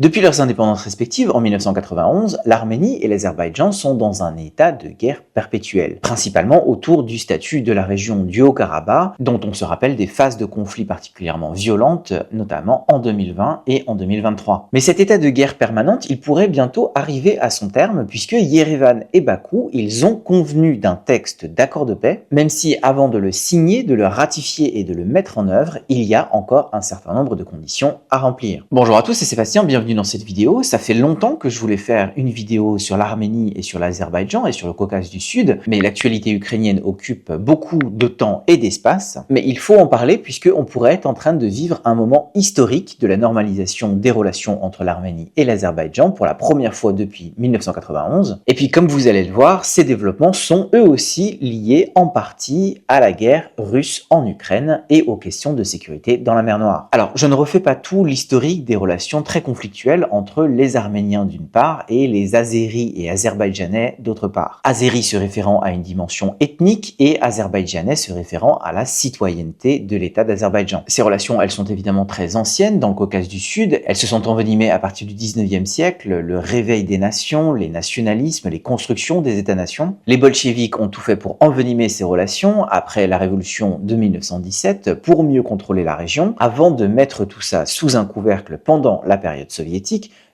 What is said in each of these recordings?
Depuis leurs indépendances respectives en 1991, l'Arménie et l'Azerbaïdjan sont dans un état de guerre perpétuelle, principalement autour du statut de la région du Haut-Karabakh, dont on se rappelle des phases de conflit particulièrement violentes, notamment en 2020 et en 2023. Mais cet état de guerre permanente, il pourrait bientôt arriver à son terme, puisque Yerevan et Bakou, ils ont convenu d'un texte d'accord de paix, même si avant de le signer, de le ratifier et de le mettre en œuvre, il y a encore un certain nombre de conditions à remplir. Bonjour à tous, c'est Sébastien, bienvenue dans cette vidéo. Ça fait longtemps que je voulais faire une vidéo sur l'Arménie et sur l'Azerbaïdjan et sur le Caucase du Sud, mais l'actualité ukrainienne occupe beaucoup de temps et d'espace. Mais il faut en parler puisqu'on pourrait être en train de vivre un moment historique de la normalisation des relations entre l'Arménie et l'Azerbaïdjan pour la première fois depuis 1991. Et puis comme vous allez le voir, ces développements sont eux aussi liés en partie à la guerre russe en Ukraine et aux questions de sécurité dans la mer Noire. Alors je ne refais pas tout l'historique des relations très conflictuelles entre les Arméniens d'une part et les Azéris et Azerbaïdjanais d'autre part. Azéris se référant à une dimension ethnique et Azerbaïdjanais se référant à la citoyenneté de l'État d'Azerbaïdjan. Ces relations, elles sont évidemment très anciennes dans le Caucase du Sud. Elles se sont envenimées à partir du 19e siècle, le réveil des nations, les nationalismes, les constructions des États-nations. Les bolcheviks ont tout fait pour envenimer ces relations après la révolution de 1917 pour mieux contrôler la région, avant de mettre tout ça sous un couvercle pendant la période soviétique,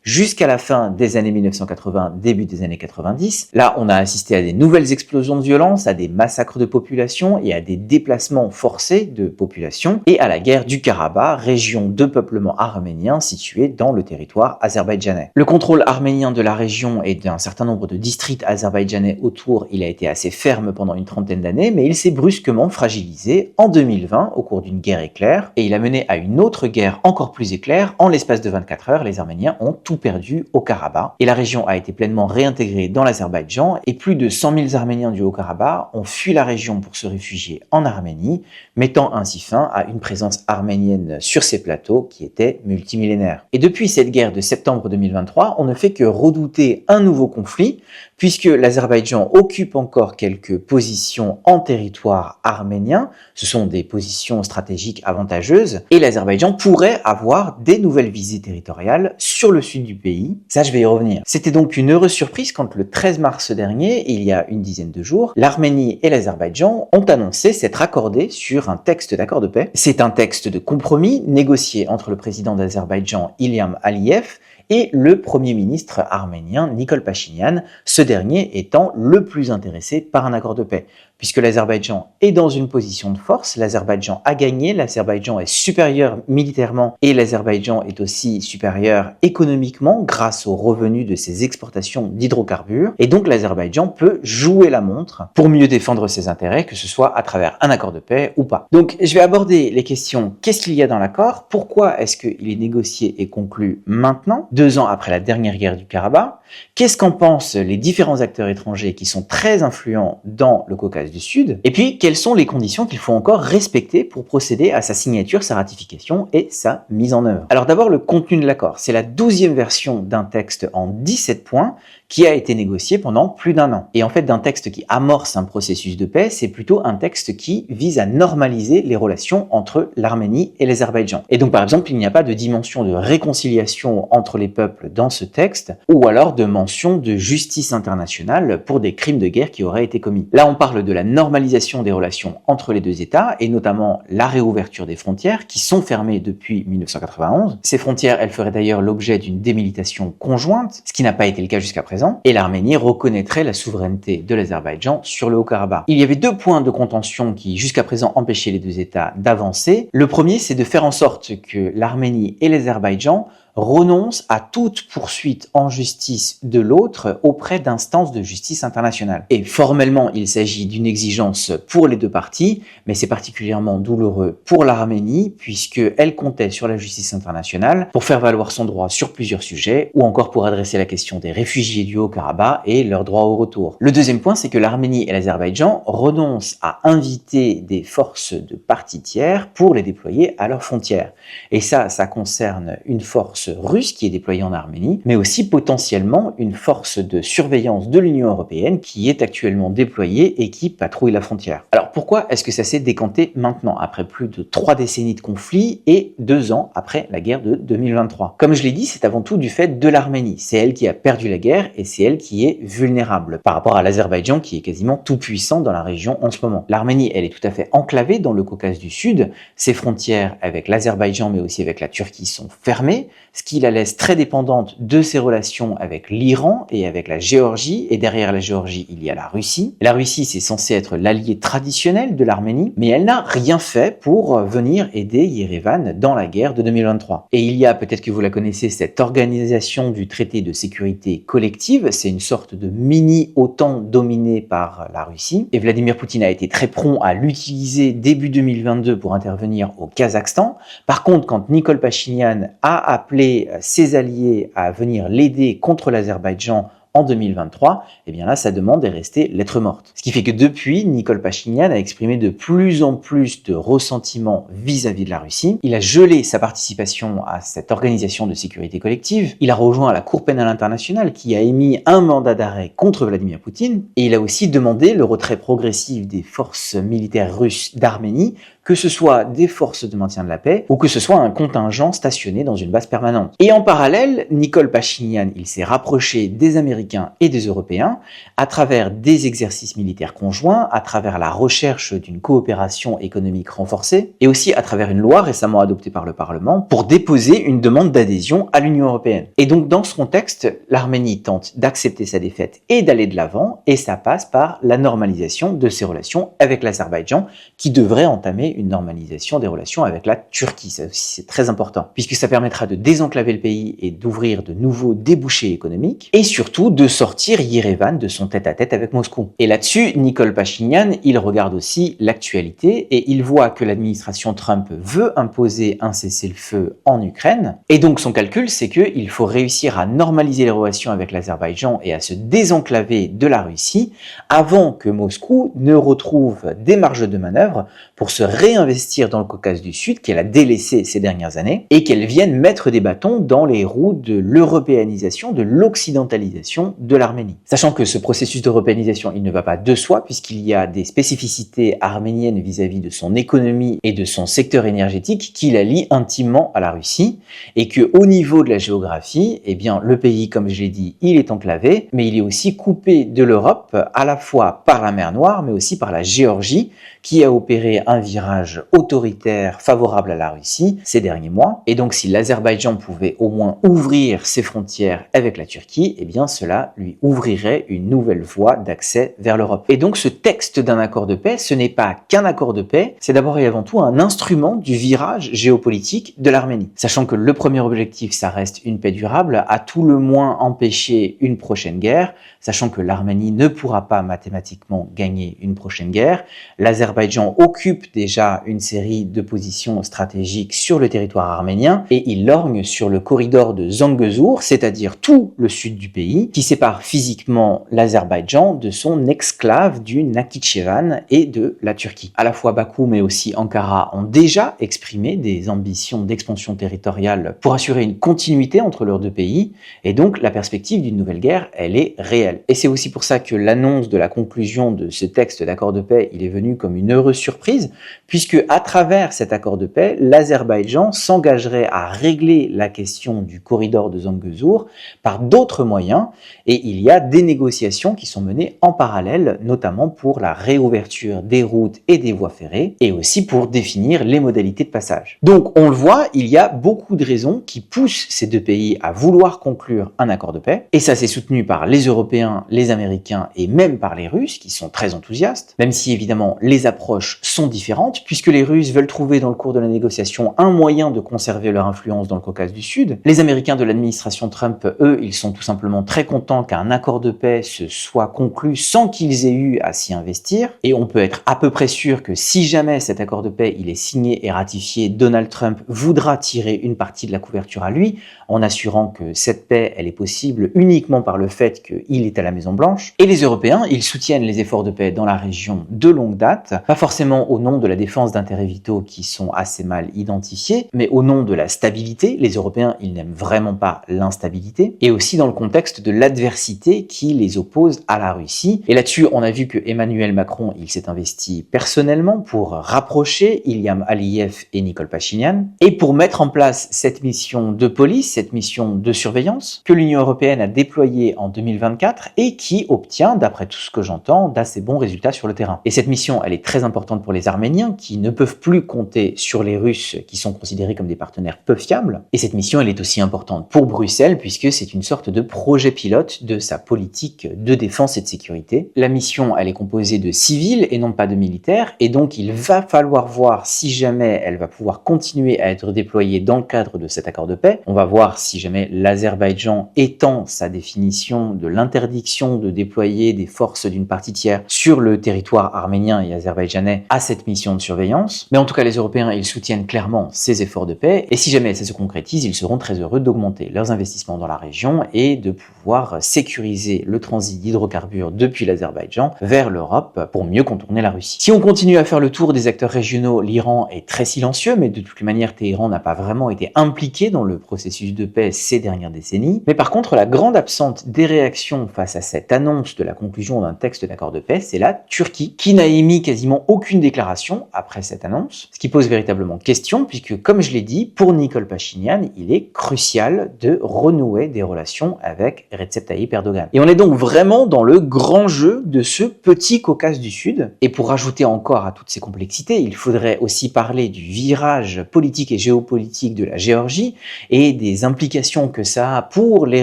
jusqu'à la fin des années 1980, début des années 90. Là, on a assisté à des nouvelles explosions de violence, à des massacres de population et à des déplacements forcés de population, et à la guerre du Karabakh, région de peuplement arménien située dans le territoire azerbaïdjanais. Le contrôle arménien de la région et d'un certain nombre de districts azerbaïdjanais autour, il a été assez ferme pendant une trentaine d'années, mais il s'est brusquement fragilisé en 2020 au cours d'une guerre éclair, et il a mené à une autre guerre encore plus éclair. En l'espace de 24 heures, les Arméniens ont tout perdu au Karabakh et la région a été pleinement réintégrée dans l'Azerbaïdjan et plus de 100 000 Arméniens du Haut-Karabakh ont fui la région pour se réfugier en Arménie, mettant ainsi fin à une présence arménienne sur ces plateaux qui étaient multimillénaires. Et depuis cette guerre de septembre 2023, on ne fait que redouter un nouveau conflit puisque l'Azerbaïdjan occupe encore quelques positions en territoire arménien, ce sont des positions stratégiques avantageuses, et l'Azerbaïdjan pourrait avoir des nouvelles visées territoriales sur le sud du pays. Ça, je vais y revenir. C'était donc une heureuse surprise quand le 13 mars dernier, il y a une dizaine de jours, l'Arménie et l'Azerbaïdjan ont annoncé s'être accordés sur un texte d'accord de paix. C'est un texte de compromis négocié entre le président d'Azerbaïdjan, Ilham Aliyev, et le premier ministre arménien Nikol Pachinian, ce dernier étant le plus intéressé par un accord de paix. Puisque l'Azerbaïdjan est dans une position de force, l'Azerbaïdjan a gagné, l'Azerbaïdjan est supérieur militairement et l'Azerbaïdjan est aussi supérieur économiquement grâce aux revenus de ses exportations d'hydrocarbures. Et donc l'Azerbaïdjan peut jouer la montre pour mieux défendre ses intérêts, que ce soit à travers un accord de paix ou pas. Donc je vais aborder les questions: qu'est-ce qu'il y a dans l'accord? Pourquoi est-ce qu'il est négocié et conclu maintenant, 2 ans après la dernière guerre du Karabakh? Qu'est-ce qu'en pensent les différents acteurs étrangers qui sont très influents dans le Caucase du Sud? Et puis, quelles sont les conditions qu'il faut encore respecter pour procéder à sa signature, sa ratification et sa mise en œuvre? Alors d'abord, le contenu de l'accord. C'est la 12e version d'un texte en 17 points qui a été négocié pendant plus d'1 an. Et en fait, d'un texte qui amorce un processus de paix, c'est plutôt un texte qui vise à normaliser les relations entre l'Arménie et l'Azerbaïdjan. Et donc, par exemple, il n'y a pas de dimension de réconciliation entre les peuples dans ce texte, ou alors de mention de justice internationale pour des crimes de guerre qui auraient été commis. Là, on parle de la normalisation des relations entre les deux États, et notamment la réouverture des frontières, qui sont fermées depuis 1991. Ces frontières, elles feraient d'ailleurs l'objet d'une démilitation conjointe, ce qui n'a pas été le cas jusqu'à présent, et l'Arménie reconnaîtrait la souveraineté de l'Azerbaïdjan sur le Haut-Karabakh. Il y avait 2 points de contention qui, jusqu'à présent, empêchaient les deux États d'avancer. Le premier, c'est de faire en sorte que l'Arménie et l'Azerbaïdjan renonce à toute poursuite en justice de l'autre auprès d'instances de justice internationale. Et formellement, il s'agit d'une exigence pour les deux parties, mais c'est particulièrement douloureux pour l'Arménie puisqu'elle comptait sur la justice internationale pour faire valoir son droit sur plusieurs sujets ou encore pour adresser la question des réfugiés du Haut-Karabakh et leur droit au retour. Le deuxième point, c'est que l'Arménie et l'Azerbaïdjan renoncent à inviter des forces de parties tiers pour les déployer à leurs frontières. Et ça concerne une force force russe qui est déployée en Arménie, mais aussi potentiellement une force de surveillance de l'Union européenne qui est actuellement déployée et qui patrouille la frontière. Alors pourquoi est-ce que ça s'est décanté maintenant, après plus de 3 décennies de conflit et 2 ans après la guerre de 2023? Comme je l'ai dit, c'est avant tout du fait de l'Arménie. C'est elle qui a perdu la guerre et c'est elle qui est vulnérable par rapport à l'Azerbaïdjan qui est quasiment tout puissant dans la région en ce moment. L'Arménie, elle est tout à fait enclavée dans le Caucase du Sud. Ses frontières avec l'Azerbaïdjan mais aussi avec la Turquie sont fermées, ce qui la laisse très dépendante de ses relations avec l'Iran et avec la Géorgie, et derrière la Géorgie, il y a la Russie. La Russie, c'est censé être l'allié traditionnel de l'Arménie, mais elle n'a rien fait pour venir aider Yerevan dans la guerre de 2023. Et il y a, peut-être que vous la connaissez, cette organisation du traité de sécurité collective, c'est une sorte de mini-OTAN dominée par la Russie, et Vladimir Poutine a été très prompt à l'utiliser début 2022 pour intervenir au Kazakhstan. Par contre, quand Nikol Pachinian a appelé ses alliés à venir l'aider contre l'Azerbaïdjan en 2023, eh bien là, sa demande est restée lettre morte. Ce qui fait que depuis, Nikol Pachinian a exprimé de plus en plus de ressentiment vis-à-vis de la Russie. Il a gelé sa participation à cette organisation de sécurité collective. Il a rejoint la Cour pénale internationale qui a émis un mandat d'arrêt contre Vladimir Poutine. Et il a aussi demandé le retrait progressif des forces militaires russes d'Arménie, que ce soit des forces de maintien de la paix ou que ce soit un contingent stationné dans une base permanente. Et en parallèle, Nikol Pachinian, il s'est rapproché des Américains et des Européens à travers des exercices militaires conjoints, à travers la recherche d'une coopération économique renforcée et aussi à travers une loi récemment adoptée par le Parlement pour déposer une demande d'adhésion à l'Union européenne. Et donc dans ce contexte, l'Arménie tente d'accepter sa défaite et d'aller de l'avant, et ça passe par la normalisation de ses relations avec l'Azerbaïdjan qui devrait entamer une normalisation des relations avec la Turquie. Ça aussi, c'est très important, puisque ça permettra de désenclaver le pays et d'ouvrir de nouveaux débouchés économiques, et surtout de sortir Yerevan de son tête-à-tête avec Moscou. Et là-dessus, Nikol Pachinian, il regarde aussi l'actualité, et il voit que l'administration Trump veut imposer un cessez-le-feu en Ukraine, et donc son calcul, c'est qu'il faut réussir à normaliser les relations avec l'Azerbaïdjan et à se désenclaver de la Russie, avant que Moscou ne retrouve des marges de manœuvre pour se réinvestir dans le Caucase du Sud, qu'elle a délaissé ces dernières années, et qu'elle vienne mettre des bâtons dans les roues de l'européanisation, de l'occidentalisation de l'Arménie. Sachant que ce processus d'européanisation, il ne va pas de soi, puisqu'il y a des spécificités arméniennes vis-à-vis de son économie et de son secteur énergétique qui la lient intimement à la Russie, et que au niveau de la géographie, eh bien, le pays, comme je l'ai dit, il est enclavé, mais il est aussi coupé de l'Europe, à la fois par la mer Noire, mais aussi par la Géorgie, qui a opéré un virage autoritaire favorable à la Russie ces derniers mois. Et donc si l'Azerbaïdjan pouvait au moins ouvrir ses frontières avec la Turquie, eh bien cela lui ouvrirait une nouvelle voie d'accès vers l'Europe. Et donc ce texte d'un accord de paix, ce n'est pas qu'un accord de paix, c'est d'abord et avant tout un instrument du virage géopolitique de l'Arménie. Sachant que le premier objectif, ça reste une paix durable, à tout le moins empêcher une prochaine guerre, sachant que l'Arménie ne pourra pas mathématiquement gagner une prochaine guerre. L'Azerbaïdjan occupe déjà une série de positions stratégiques sur le territoire arménien et il lorgne sur le corridor de Zangezur, c'est-à-dire tout le sud du pays, qui sépare physiquement l'Azerbaïdjan de son exclave du Nakhitchevan et de la Turquie. À la fois Bakou mais aussi Ankara ont déjà exprimé des ambitions d'expansion territoriale pour assurer une continuité entre leurs deux pays, et donc la perspective d'une nouvelle guerre, elle est réelle. Et c'est aussi pour ça que l'annonce de la conclusion de ce texte d'accord de paix, il est venu comme une heureuse surprise, puisque à travers cet accord de paix, l'Azerbaïdjan s'engagerait à régler la question du corridor de Zangezur par d'autres moyens, et il y a des négociations qui sont menées en parallèle, notamment pour la réouverture des routes et des voies ferrées, et aussi pour définir les modalités de passage. Donc on le voit, il y a beaucoup de raisons qui poussent ces deux pays à vouloir conclure un accord de paix, et ça c'est soutenu par les Européens, les Américains et même par les Russes, qui sont très enthousiastes, même si évidemment les approches sont différentes, puisque les Russes veulent trouver dans le cours de la négociation un moyen de conserver leur influence dans le Caucase du Sud. Les Américains de l'administration Trump, eux, ils sont tout simplement très contents qu'un accord de paix se soit conclu sans qu'ils aient eu à s'y investir, et on peut être à peu près sûr que si jamais cet accord de paix il est signé et ratifié, Donald Trump voudra tirer une partie de la couverture à lui, en assurant que cette paix, elle est possible uniquement par le fait qu'il est à la Maison Blanche. Et les Européens, ils soutiennent les efforts de paix dans la région de longue date, pas forcément au nom de la défense d'intérêts vitaux qui sont assez mal identifiés, mais au nom de la stabilité. Les Européens, ils n'aiment vraiment pas l'instabilité, et aussi dans le contexte de l'adversité qui les oppose à la Russie. Et là-dessus, on a vu que Emmanuel Macron, il s'est investi personnellement pour rapprocher Ilham Aliyev et Nikol Pachinian, et pour mettre en place cette mission de police, cette mission de surveillance, que l'Union européenne a déployée en 2024 et qui obtient, d'après tout ce que j'entends, d'assez bons résultats sur le terrain. Et cette mission, elle est très importante pour les Arméniens qui ne peuvent plus compter sur les Russes qui sont considérés comme des partenaires peu fiables. Et cette mission, elle est aussi importante pour Bruxelles puisque c'est une sorte de projet pilote de sa politique de défense et de sécurité. La mission, elle est composée de civils et non pas de militaires, et donc il va falloir voir si jamais elle va pouvoir continuer à être déployée dans le cadre de cet accord de paix. On va voir si jamais l'Azerbaïdjan étend sa définition de l'interdiction de déployer des forces d'une partie tiers sur le territoire arménien et azerbaïdjanais à cette mission de surveillance. Mais en tout cas, les Européens, ils soutiennent clairement ces efforts de paix, et si jamais ça se concrétise, ils seront très heureux d'augmenter leurs investissements dans la région et de pouvoir sécuriser le transit d'hydrocarbures depuis l'Azerbaïdjan vers l'Europe pour mieux contourner la Russie. Si on continue à faire le tour des acteurs régionaux, l'Iran est très silencieux, mais de toutes les manières, Téhéran n'a pas vraiment été impliqué dans le processus de paix ces dernières décennies. Mais par contre, la grande absente des réactions face à cette annonce de la conclusion d'un texte d'accord de paix, c'est la Turquie, qui n'a émis quasiment aucune déclaration après cette annonce, ce qui pose véritablement question, puisque, comme je l'ai dit, pour Nikol Pachinian, il est crucial de renouer des relations avec Recep Tayyip Erdogan. Et on est donc vraiment dans le grand jeu de ce petit Caucase du Sud. Et pour rajouter encore à toutes ces complexités, il faudrait aussi parler du virage politique et géopolitique de la Géorgie et des implications que ça a pour les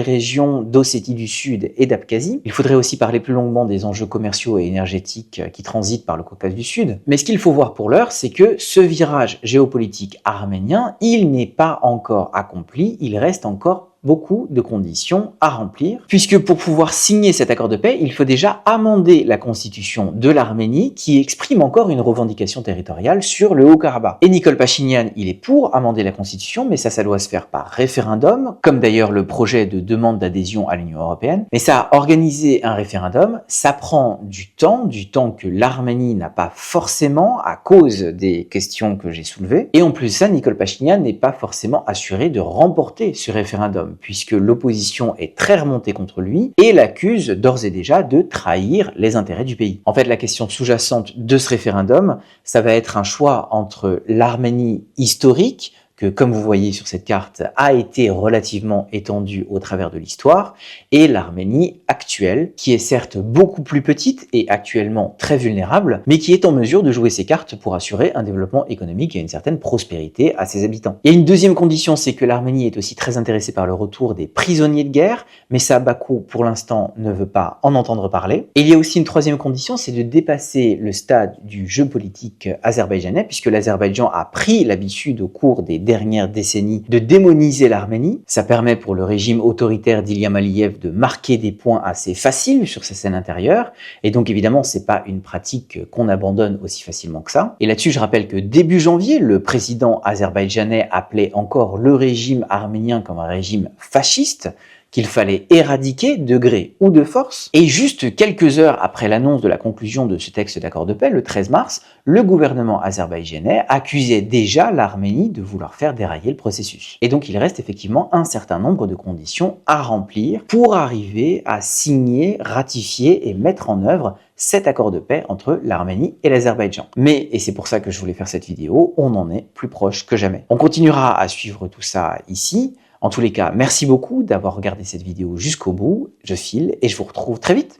régions d'Ossétie du Sud et d'Abkhazie. Il faudrait aussi parler plus longuement des enjeux commerciaux et énergétiques qui transitent par le Caucase du Sud. Mais ce qu'il faut voir pour l'heure, c'est que ce virage géopolitique arménien, il n'est pas encore accompli, il reste encore beaucoup de conditions à remplir, puisque pour pouvoir signer cet accord de paix, il faut déjà amender la constitution de l'Arménie qui exprime encore une revendication territoriale sur le Haut-Karabakh. Et Nikol Pachinian, il est pour amender la constitution, mais ça doit se faire par référendum, comme d'ailleurs le projet de demande d'adhésion à l'Union européenne. Mais ça, organiser un référendum, ça prend du temps que l'Arménie n'a pas forcément à cause des questions que j'ai soulevées. Et en plus de ça, Nikol Pachinian n'est pas forcément assuré de remporter ce référendum, puisque l'opposition est très remontée contre lui et l'accuse d'ores et déjà de trahir les intérêts du pays. En fait, la question sous-jacente de ce référendum, ça va être un choix entre l'Arménie historique, que, comme vous voyez sur cette carte, a été relativement étendue au travers de l'histoire, et l'Arménie actuelle, qui est certes beaucoup plus petite et actuellement très vulnérable, mais qui est en mesure de jouer ses cartes pour assurer un développement économique et une certaine prospérité à ses habitants. Il y a une deuxième condition, c'est que l'Arménie est aussi très intéressée par le retour des prisonniers de guerre, mais ça, Bakou, pour l'instant, ne veut pas en entendre parler. Et il y a aussi une troisième condition, c'est de dépasser le stade du jeu politique azerbaïdjanais, puisque l'Azerbaïdjan a pris l'habitude au cours des dernières décennies de démoniser l'Arménie. Ça permet pour le régime autoritaire d'Ilham Aliyev de marquer des points assez faciles sur sa scène intérieure, et donc évidemment c'est pas une pratique qu'on abandonne aussi facilement que ça. Et là-dessus je rappelle que début janvier, le président azerbaïdjanais appelait encore le régime arménien comme un régime fasciste, qu'il fallait éradiquer de gré ou de force. Et juste quelques heures après l'annonce de la conclusion de ce texte d'accord de paix, le 13 mars, le gouvernement azerbaïdjanais accusait déjà l'Arménie de vouloir faire dérailler le processus. Et donc il reste effectivement un certain nombre de conditions à remplir pour arriver à signer, ratifier et mettre en œuvre cet accord de paix entre l'Arménie et l'Azerbaïdjan. Mais, et c'est pour ça que je voulais faire cette vidéo, on en est plus proche que jamais. On continuera à suivre tout ça ici. En tous les cas, merci beaucoup d'avoir regardé cette vidéo jusqu'au bout. Je file et je vous retrouve très vite.